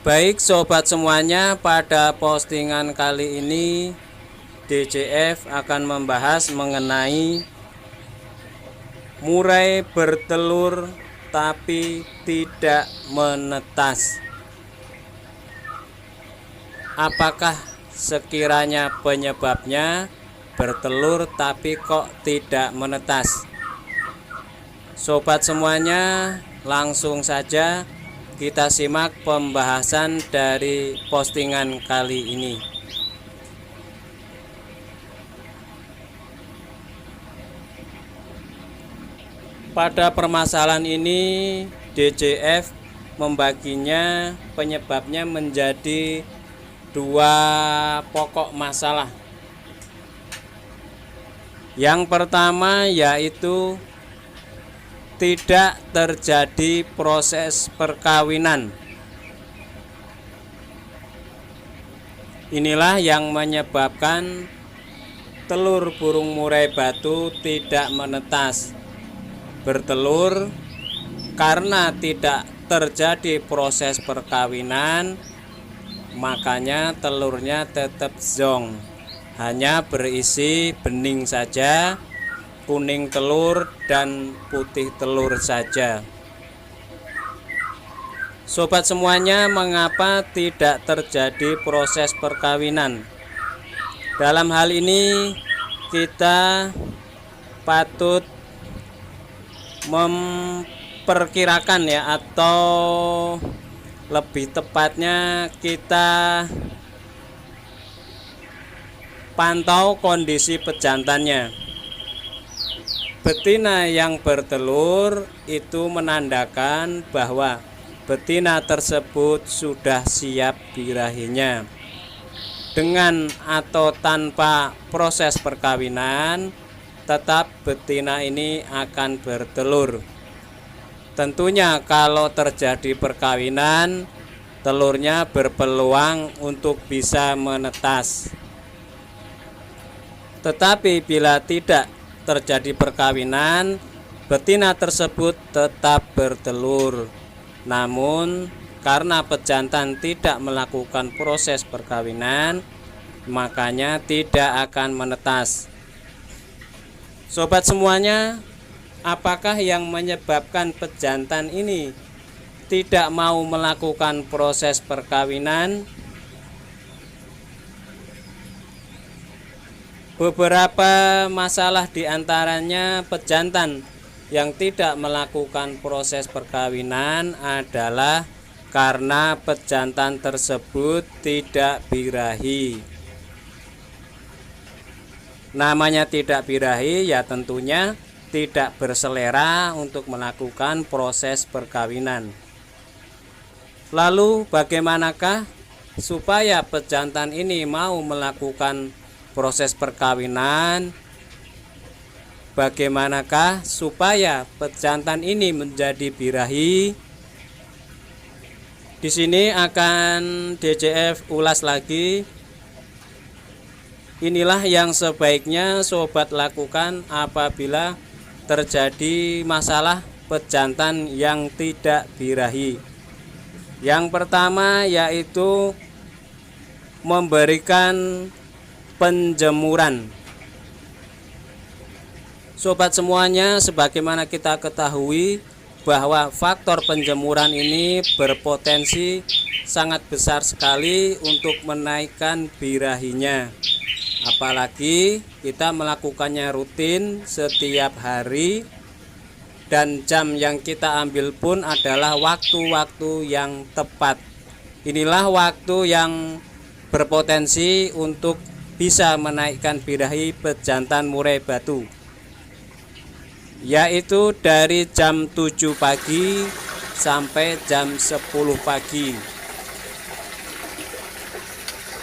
Baik sobat semuanya, pada postingan kali ini DJF akan membahas mengenai murai bertelur tapi tidak menetas. Apakah sekiranya penyebabnya bertelur tapi kok tidak menetas? Sobat semuanya, langsung saja kita simak pembahasan dari postingan kali ini. Pada permasalahan ini DJF membaginya penyebabnya menjadi dua pokok masalah. Yang pertama yaitu tidak terjadi proses perkawinan. Inilah yang menyebabkan telur burung murai batu tidak menetas. Bertelur karena tidak terjadi proses perkawinan, makanya telurnya tetap zong, hanya berisi bening saja, kuning telur dan putih telur saja. Sobat semuanya, mengapa tidak terjadi proses perkawinan? Dalam hal ini kita patut memperkirakan ya, atau lebih tepatnya kita pantau kondisi pejantannya. Betina yang bertelur itu menandakan bahwa betina tersebut sudah siap birahinya. Dengan atau tanpa proses perkawinan, tetap betina ini akan bertelur. Tentunya kalau terjadi perkawinan, telurnya berpeluang untuk bisa menetas. Tetapi bila tidak terjadi perkawinan, betina tersebut tetap bertelur. Namun karena pejantan tidak melakukan proses perkawinan, makanya tidak akan menetas. Sobat semuanya, apakah yang menyebabkan pejantan ini tidak mau melakukan proses perkawinan? Beberapa masalah diantaranya pejantan yang tidak melakukan proses perkawinan adalah karena pejantan tersebut tidak birahi. Namanya tidak birahi ya tentunya tidak berselera untuk melakukan proses perkawinan. Lalu bagaimanakah supaya pejantan ini mau melakukan proses perkawinan? Bagaimanakah supaya pejantan ini menjadi birahi? Di sini akan DJF ulas lagi. Inilah yang sebaiknya sobat lakukan apabila terjadi masalah pejantan yang tidak birahi. Yang pertama yaitu memberikan penjemuran. Sobat semuanya, sebagaimana kita ketahui bahwa faktor penjemuran ini berpotensi sangat besar sekali untuk menaikkan birahinya. Apalagi kita melakukannya rutin setiap hari, dan jam yang kita ambil pun adalah waktu-waktu yang tepat. Inilah waktu yang berpotensi untuk bisa menaikkan birahi pejantan murai batu, yaitu dari jam 7 pagi sampai jam 10 pagi.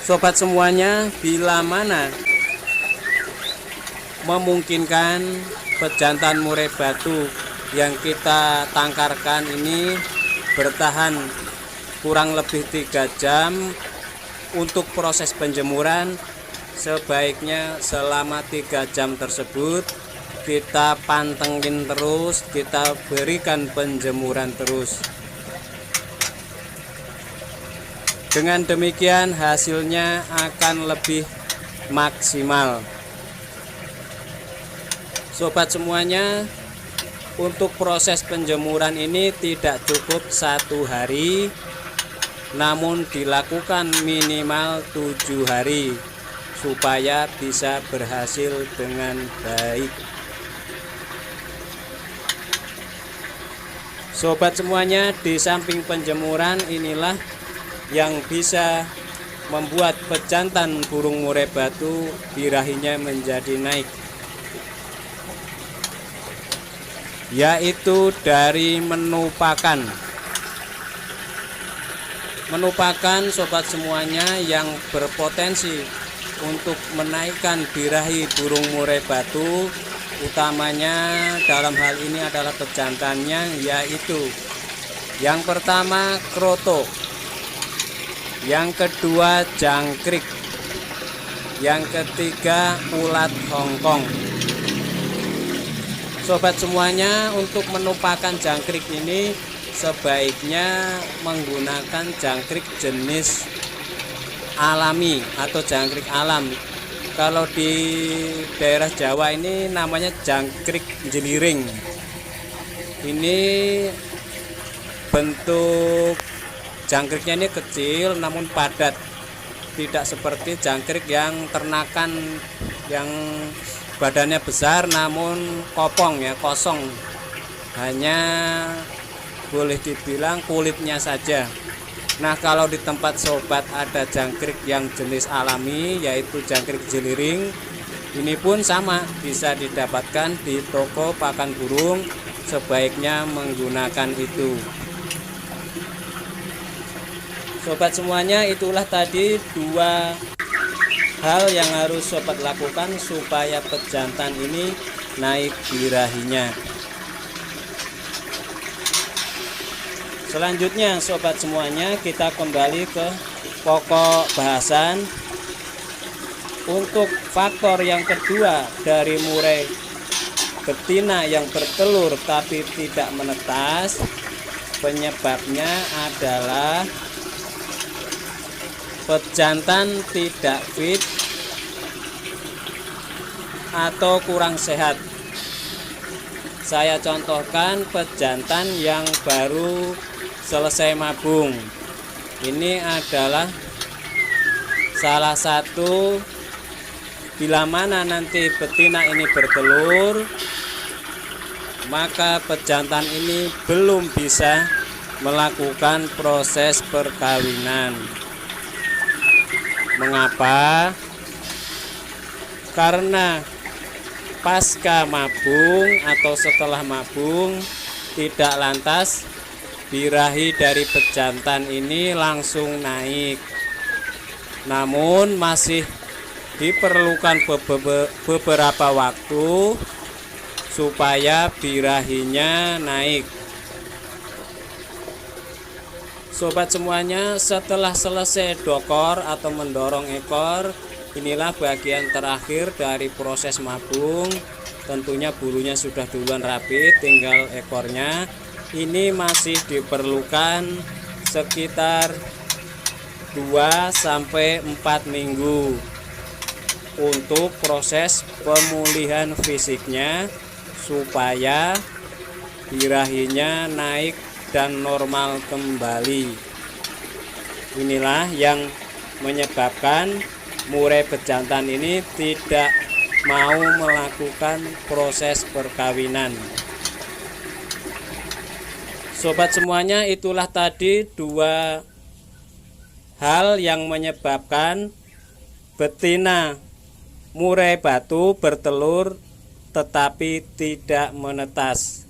Sobat semuanya, bila mana memungkinkan pejantan murai batu yang kita tangkarkan ini bertahan kurang lebih 3 jam untuk proses penjemuran, sebaiknya selama 3 jam tersebut kita pantengin terus, kita berikan penjemuran terus. Dengan demikian hasilnya akan lebih maksimal. Sobat semuanya, untuk proses penjemuran ini tidak cukup 1 hari, namun dilakukan minimal 7 hari supaya bisa berhasil dengan baik. Sobat semuanya, di samping penjemuran inilah yang bisa membuat pejantan burung murai batu birahinya menjadi naik, yaitu dari menu pakan. Menu pakan sobat semuanya yang berpotensi untuk menaikkan birahi burung murai batu, utamanya dalam hal ini adalah pejantannya, yaitu yang pertama kroto, yang kedua jangkrik, yang ketiga ulat Hongkong. Sobat semuanya, untuk menu pakan jangkrik ini sebaiknya menggunakan jangkrik jenis alami atau jangkrik alam. Kalau di daerah Jawa ini namanya jangkrik jeliring. Ini bentuk jangkriknya ini kecil namun padat, tidak seperti jangkrik yang ternakan yang badannya besar namun kopong ya, kosong, hanya boleh dibilang kulitnya saja. Nah, kalau di tempat sobat ada jangkrik yang jenis alami, yaitu jangkrik jeliring, ini pun sama, bisa didapatkan di toko pakan burung, sebaiknya menggunakan itu. Sobat semuanya, itulah tadi 2 hal yang harus sobat lakukan supaya pejantan ini naik birahinya. Selanjutnya sobat semuanya, kita kembali ke pokok bahasan. Untuk faktor yang kedua dari murai betina yang bertelur tapi tidak menetas, penyebabnya adalah pejantan tidak fit atau kurang sehat. Saya contohkan pejantan yang baru selesai mabung. Ini adalah salah satu, bila mana nanti betina ini bertelur, maka pejantan ini belum bisa melakukan proses perkawinan. Mengapa? Karena pasca mabung atau setelah mabung tidak lantas birahi dari pejantan ini langsung naik, namun masih diperlukan beberapa waktu supaya birahinya naik. Sobat semuanya, setelah selesai dokor atau mendorong ekor, inilah bagian terakhir dari proses mabung. Tentunya bulunya sudah duluan rapi, tinggal ekornya. Ini masih diperlukan sekitar 2-4 minggu untuk proses pemulihan fisiknya supaya birahinya naik dan normal kembali. Inilah yang menyebabkan murai bejantan ini tidak mau melakukan proses perkawinan. Sobat semuanya, itulah tadi 2 hal yang menyebabkan betina murai batu bertelur tetapi tidak menetas.